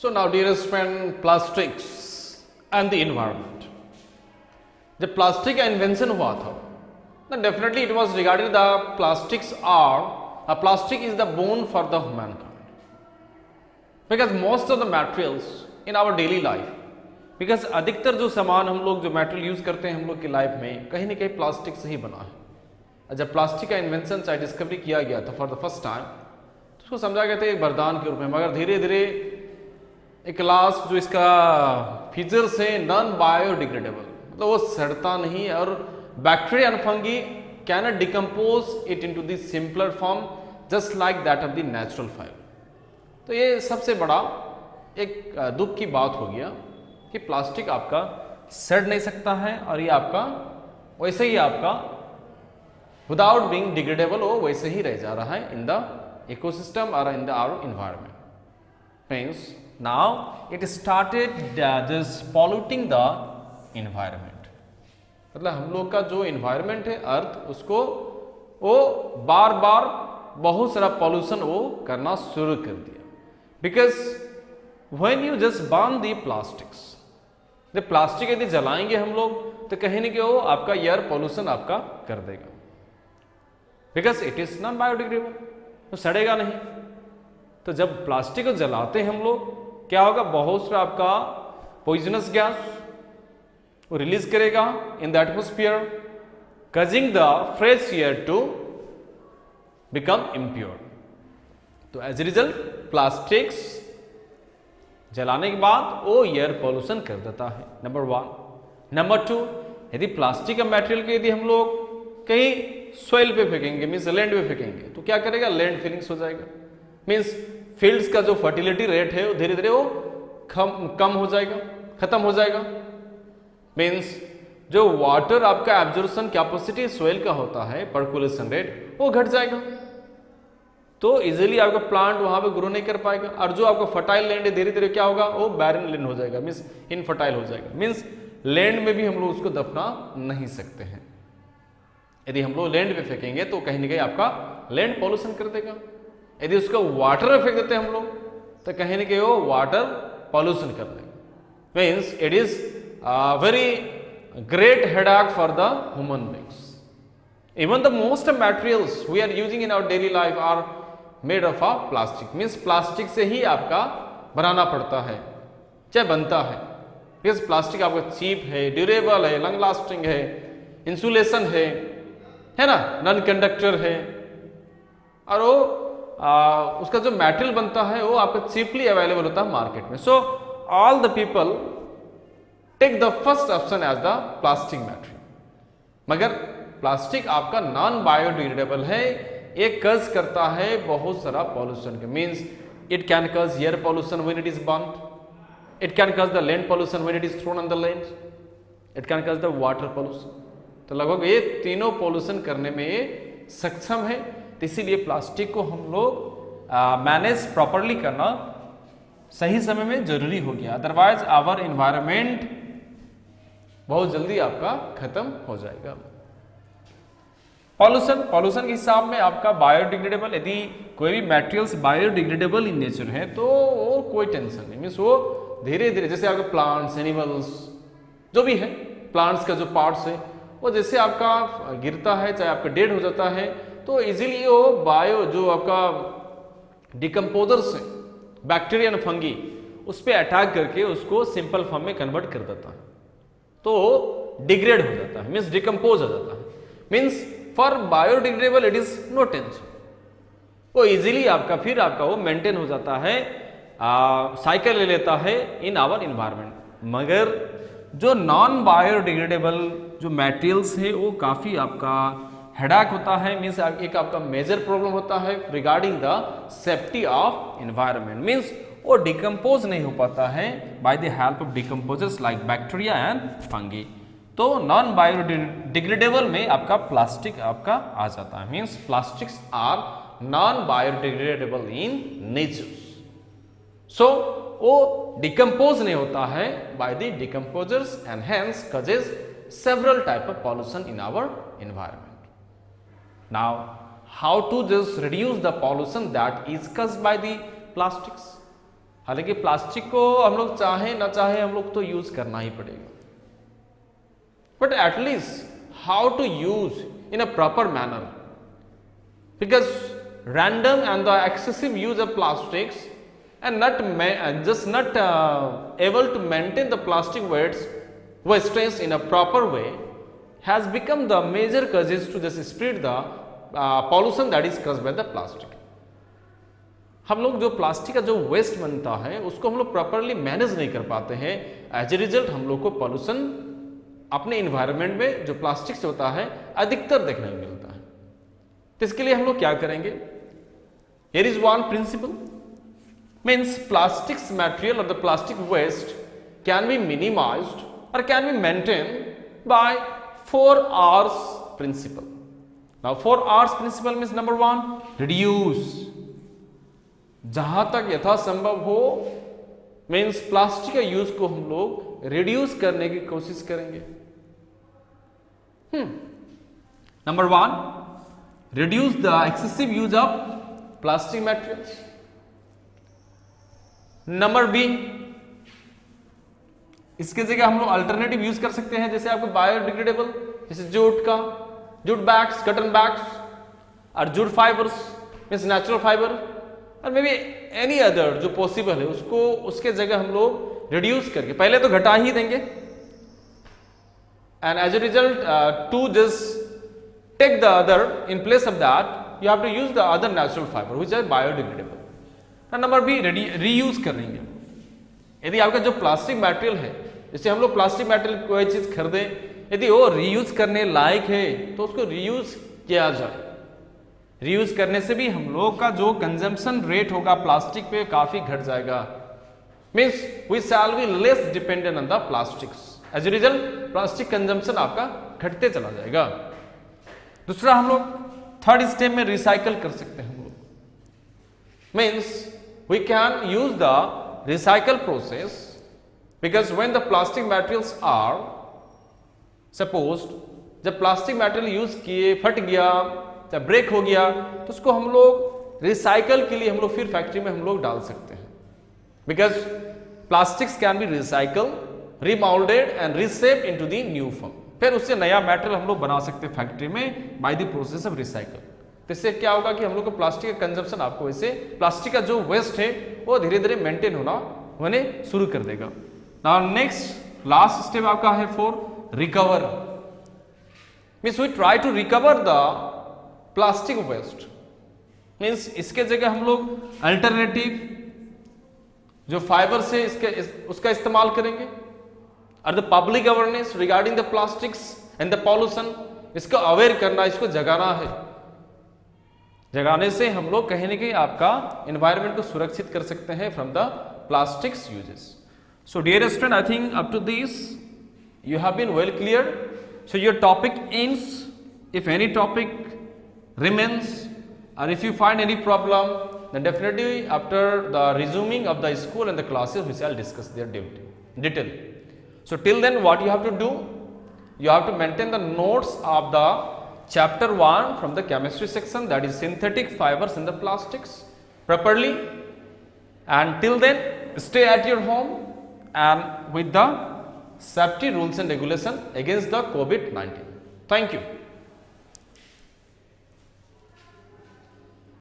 So now dearest friend, plastics and the environment. जब plastic का invention हुआ था, then definitely it was regarded the plastics are a plastic is the bone for the humankind. Because most of the materials in our daily life, because अधिकतर जो सामान हम लोग जो मेटेरियल यूज करते हैं हम लोग की लाइफ में कहीं ना कहीं प्लास्टिक से ही बना है। जब प्लास्टिक का इन्वेंशन चाहे डिस्कवरी किया गया था फॉर द फर्स्ट टाइम, तो उसको समझा गया था एक वरदान के रूप में, मगर धीरे धीरे एक क्लास जो इसका फीचर्स है नॉन बायोडिग्रेडेबल, मतलब वो सड़ता नहीं और bacteria and fungi can not decompose it into the simpler form just like that of the natural fibre. तो ये सबसे बड़ा एक दुख की बात हो गया कि प्लास्टिक आपका सड़ नहीं सकता है और ये आपका वैसे ही आपका विदाउट बीइंग डिग्रेडेबल वो वैसे ही रह जा रहा है इन द इकोसिस्टम और in the our environment. Means now it started just polluting the environment। मतलब हम लोग का जो environment है अर्थ, उसको वो बार बार बहुत सारा pollution वो करना शुरू कर दिया। because when you just burn the plastics, जब प्लास्टिक यदि जलाएंगे हम लोग तो कहीं नहीं कि वो आपका एयर पोल्यूशन आपका कर देगा, because it is non biodegradable, तो सड़ेगा नहीं। तो जब प्लास्टिक को जलाते हैं हम लोग क्या होगा, बहुत सारा आपका पॉइजनस गैस वो रिलीज करेगा in the atmosphere, causing the fresh air to become impure. तो एज ए रिजल्ट प्लास्टिक्स जलाने के बाद वो एयर पोल्यूशन कर देता है, नंबर वन। नंबर टू, यदि प्लास्टिक का मटेरियल को यदि हम लोग कहीं सॉइल पे फेंकेंगे, मीन्स लैंड पे फेंकेंगे, तो क्या करेगा, लैंड फिलिंग्स हो जाएगा। मीन्स फील्ड्स का जो फर्टिलिटी रेट है वो धीरे धीरे वो कम हो जाएगा, खत्म हो जाएगा। मीन्स जो वाटर आपका एब्जॉर्प्शन कैपेसिटी सॉइल का होता है, पर्कुलेशन रेट, वो घट जाएगा। तो इजीली आपका प्लांट वहां पे ग्रो नहीं कर पाएगा, और जो आपका फर्टाइल लैंड है धीरे धीरे क्या होगा, वो बैरन लैंड हो जाएगा, मीन्स इनफर्टाइल हो जाएगा। मीन्स लैंड में भी हम लोग उसको दफना नहीं सकते हैं। यदि हम लोग लैंड पे फेंकेंगे तो कहीं ना कहीं आपका लैंड पॉल्यूशन कर देगा। यदि उसको वाटर में फेंक देते हैं हम लोग तो कहीं ना कहीं वो वाटर पॉल्यूशन कर देगा। Means it is very great headache for the human beings. Even the most materials we are using in our daily life are made of a plastic. Means plastic से ही आपका बनाना पड़ता है, चाहे बनता है। बिकॉज प्लास्टिक आपका चीप है, ड्यूरेबल है, लॉन्ग लास्टिंग है, इंसुलेशन है ना, नॉन कंडक्टर है, और वो उसका जो मटेरियल बनता है वो आपका चीपली अवेलेबल होता है मार्केट में। So all the people take the first option as the plastic material. मगर प्लास्टिक आपका नॉन बायोडिग्रेडेबल है, ये कज करता है बहुत सारा पॉल्यूशन के। Means it can cause air pollution when it is burned, it can cause the land pollution when it is thrown on the land, it can cause the water pollution. तो लगभग ये तीनों pollution करने में ये सक्षम है। तो इसीलिए प्लास्टिक को हम लोग मैनेज प्रॉपरली करना सही समय में जरूरी हो गया, अदरवाइज आवर एनवायरनमेंट बहुत जल्दी आपका खत्म हो जाएगा। पॉल्यूशन के हिसाब में आपका बायोडिग्रेडेबल, यदि कोई भी मटेरियल्स बायोडिग्रेडेबल इन नेचर है तो वो कोई टेंशन नहीं। मीन्स वो धीरे धीरे जैसे आपके प्लांट्स, एनिमल्स जो भी है, प्लांट्स का जो पार्ट्स है वो जैसे आपका गिरता है, चाहे आपका डेड हो जाता है, तो इजीली वो बायो जो आपका डिकम्पोजर्स है, बैक्टीरिया एंड फंगी, उस पर अटैक करके उसको सिंपल फॉर्म में कन्वर्ट कर देता है, तो डिग्रेड हो जाता है, मीन्स डिकम्पोज हो जाता है। Means for biodegradable it is no tension, वो इजीली आपका फिर आपका वो मेंटेन हो जाता है, साइकिल ले लेता है इन आवर इन्वायरमेंट। मगर जो नॉन बायोडिग्रेडेबल जो मटेरियल्स है वो काफ़ी आपका हेडेक होता है। मीन्स एक आपका मेजर प्रॉब्लम होता है regarding the safety of environment. Means वो डिकम्पोज नहीं हो पाता है by the help of decomposers like bacteria and fungi. तो नॉन बायोडिग्रेडेबल में आपका प्लास्टिक आपका आ जाता है। Means plastics are non biodegradable in nature. So वो डिकम्पोज नहीं होता है by the decomposers and hence causes several type of pollution in our environment. Now, how to just reduce the pollution that is caused by the plastics? हालांकि plastic को हम लोग चाहे ना चाहे हम लोग तो यूज करना ही पड़ेगा, but at least how to use in a proper manner, because random and the excessive use of plastics and just not able to maintain the plastic wastage in a proper way has become the major causes to just spread the pollution that is caused by the plastic. हम लोग जो plastic का जो waste बनता है उसको हम लोग प्रॉपरली मैनेज नहीं कर पाते हैं, एज ए रिजल्ट हम लोग को पॉल्यूशन अपने इन्वायरमेंट में जो प्लास्टिक से होता है अधिकतर देखने को मिलता है। तो इसके लिए हम लोग क्या करेंगे? Here is one principle. Means plastics material or the plastic waste can be minimized or can be maintained by 4 R's principle. Now 4 R's principle means number 1 reduce, जहां तक यथासंभव हो मीन्स प्लास्टिक के यूज को हम लोग रिड्यूस करने की कोशिश करेंगे। Number 1 reduce the excessive use of plastic materials. Number B, इसके जगह हम लोग अल्टरनेटिव यूज कर सकते हैं, जैसे आपको बायोडिग्रेडेबल, जैसे जूट बैग्स, कॉटन बैग्स और jute fibres means natural fibre और मे बी एनी अदर जो पॉसिबल है उसको उसके जगह हम लोग रिड्यूस करके पहले तो घटा ही देंगे and as a result to just take the other in place of that you have to use the other natural fibre which are biodegradable. Number B reuse करेंगे। यदि आपका जो प्लास्टिक मटेरियल है, जैसे हम लोग प्लास्टिक मटेरियल कोई चीज खरीदें, यदि वो रीयूज करने लायक है तो उसको रीयूज किया जाए। रीयूज करने से भी हम लोग का जो कंजम्पशन रेट होगा प्लास्टिक पे काफी घट जाएगा, means we shall be less dependent on the plastics. As a result plastic consumption आपका घटते चला जाएगा। दूसरा हम लोग थर्ड स्टेप में रिसाइकल कर सकते हैं। हम लोग means we can use the recycle process because when the plastic materials are supposed जब प्लास्टिक मटेरियल यूज किए फट गया या ब्रेक हो गया तो उसको हम लोग रिसाइकल के लिए हम लोग फिर फैक्ट्री में हम लोग डाल सकते हैं, because plastics can be recycle remoulded and reshaped into the new form. फिर उससे नया मटेरियल हम लोग बना सकते हैं फैक्ट्री में by the process of recycle. तो इससे क्या होगा कि हम लोग को प्लास्टिक का कंजम्पशन आपको वैसे प्लास्टिक का जो वेस्ट है वो धीरे धीरे मेंटेन होने शुरू कर देगा। नाउ नेक्स्ट लास्ट स्टेप आपका है for recover, means we try to recover the plastic waste. Means इसके जगह हम लोग अल्टरनेटिव जो फाइबर से उसका इस्तेमाल करेंगे और the public awareness regarding the plastics and the pollution, इसको अवेयर करना, इसको जगाना है। जगाने से हम लोग कहीं ना कहीं आपका एनवायरनमेंट को सुरक्षित कर सकते हैं from the plastics uses. So dear student, I think up to this you have been well clear. So your topic ends. If any topic remains or if you find any problem, then definitely after the resuming of the school and the classes we shall discuss their detail. So till then what you have to do, you have to maintain the notes of the chapter 1 from the chemistry section, that is synthetic fibers in the plastics properly, and till then stay at your home and with the safety rules and regulation against the COVID-19. Thank you.